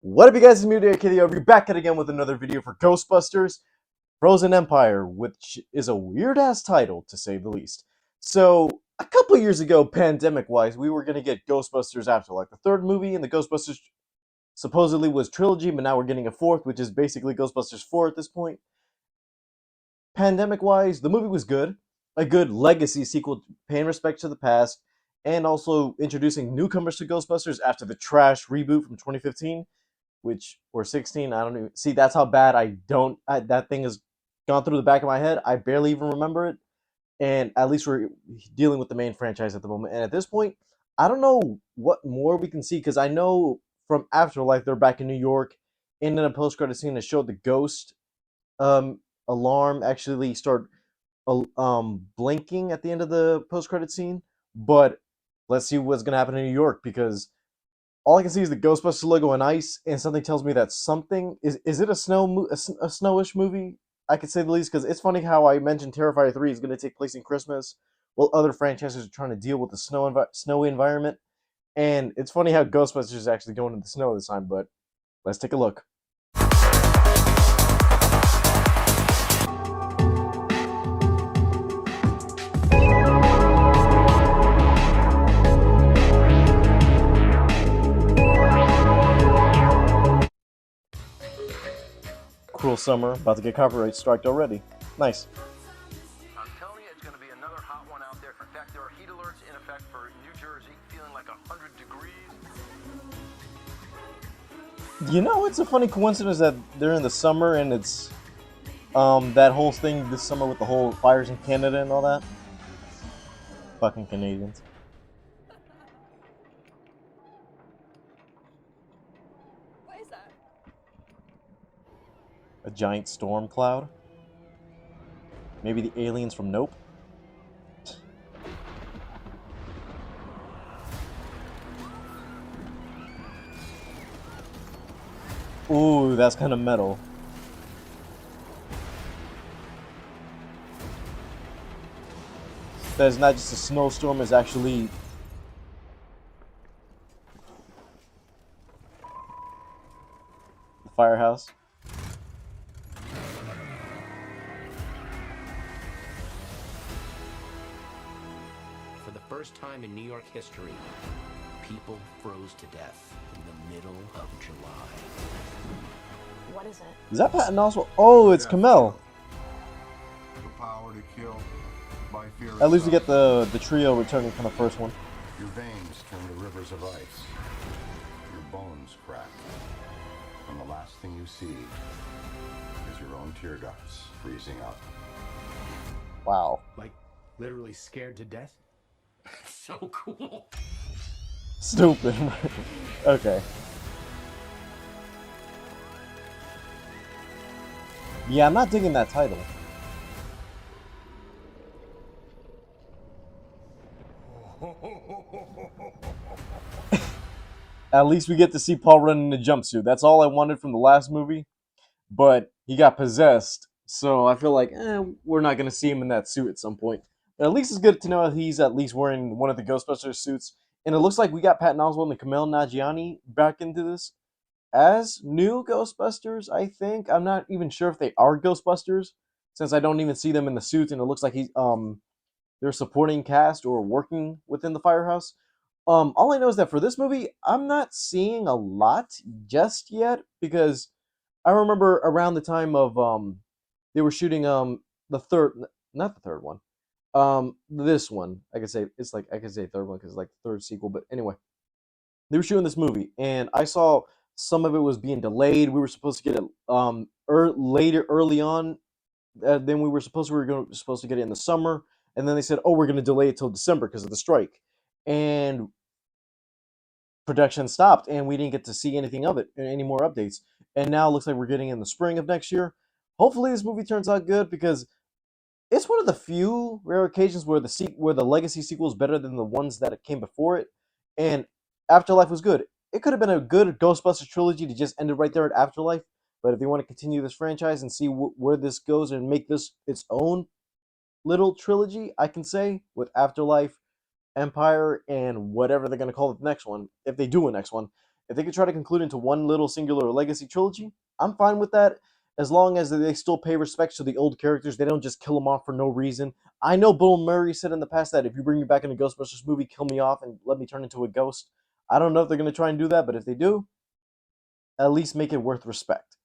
What up, you guys? It's me, Kitty. I'll be back at again with another video for Ghostbusters Frozen Empire, which is a weird ass title to say the least. So, a couple years ago, pandemic wise, we were gonna get Ghostbusters Afterlife. The third movie in the Ghostbusters supposedly was trilogy, but now we're getting a fourth, which is basically Ghostbusters 4 at this point. Pandemic wise, the movie was good. A good legacy sequel paying respect to the past, and also introducing newcomers to Ghostbusters after the trash reboot from 2015, which or 16. I don't even see. That's how bad that thing has gone through the back of my head. I barely even remember it. And at least we're dealing with the main franchise at the moment. And at this point, I don't know what more we can see because I know from Afterlife they're back in New York. And in a post-credit scene that showed the ghost um, alarm actually start blinking at the end of the post-credit scene. But let's see what's gonna happen in New York because all I can see is the Ghostbusters logo in ice, and something tells me that something is it a a snowish movie? I could say the least because it's funny how I mentioned Terrifier 3 is going to take place in Christmas, while other franchises are trying to deal with the snowy environment, and it's funny how Ghostbusters is actually going in the snow this time. But let's take a look. Cruel Summer about to get copyright striked already. Nice. I'm telling you, it's going to be another hot one out there. In fact, there are heat alerts in effect for New Jersey, feeling like 100 degrees. You know, it's a funny coincidence that they're in the summer and it's that whole thing this summer with the whole fires in Canada and all that. Fucking Canadians. What is that? A giant storm cloud. Maybe the aliens from Nope. Ooh, that's kind of metal. That is not just a snowstorm, it's actually the firehouse. For the first time in New York history, people froze to death in the middle of July. What is it? Is that Patton Oswalt? Oh, it's Kamel. The power to kill by fear. At least we get the trio returning from the first one. Your veins turn to rivers of ice. Your bones crack. And the last thing you see is your own tear ducts freezing up. Wow. Like, literally scared to death? So cool. Stupid. Okay. Yeah, I'm not digging that title. At least we get to see Paul Rudd in a jumpsuit. That's all I wanted from the last movie. But he got possessed, so I feel like we're not going to see him in that suit at some point. But at least it's good to know he's at least wearing one of the Ghostbusters suits. And it looks like we got Patton Oswalt and Kumail Nanjiani back into this as new Ghostbusters, I think. I'm not even sure if they are Ghostbusters, since I don't even see them in the suits, and it looks like they're supporting cast or working within the firehouse. All I know is that for this movie, I'm not seeing a lot just yet because I remember around the time of they were shooting the third, not the third one, this one. I could say it's like I could say third one because it's like the third sequel. But anyway, they were shooting this movie, and I saw some of it was being delayed. We were supposed to get it later, early on than we were supposed to. We were supposed to get it in the summer, and then they said, "Oh, we're going to delay it till December because of the strike." And production stopped, and we didn't get to see anything of it, any more updates. And now it looks like we're getting in the spring of next year. Hopefully, this movie turns out good because it's one of the few rare occasions where the legacy sequel is better than the ones that came before it. And Afterlife was good. It could have been a good Ghostbusters trilogy to just end it right there at Afterlife. But if they want to continue this franchise and see where this goes and make this its own little trilogy, I can say, with Afterlife, Empire, and whatever they're going to call it the next one, if they do a next one, If they could try to conclude into one little singular legacy trilogy, I'm fine with that, as long as they still pay respects to the old characters. They don't just kill them off for no reason. I know Bill Murray said in the past that if you bring me back in a Ghostbusters movie, kill me off and let me turn into a ghost. I don't know if they're going to try and do that, but if they do, at least make it worth respect.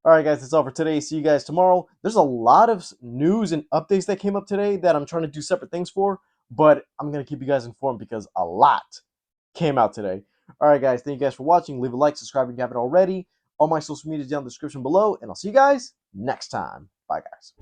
Alright guys, that's all for today. See you guys tomorrow. There's a lot of news and updates that came up today that I'm trying to do separate things for, but I'm going to keep you guys informed because a lot came out today. Alright guys, thank you guys for watching. Leave a like, subscribe if you haven't already. All my social media is down in the description below, and I'll see you guys next time. Bye guys.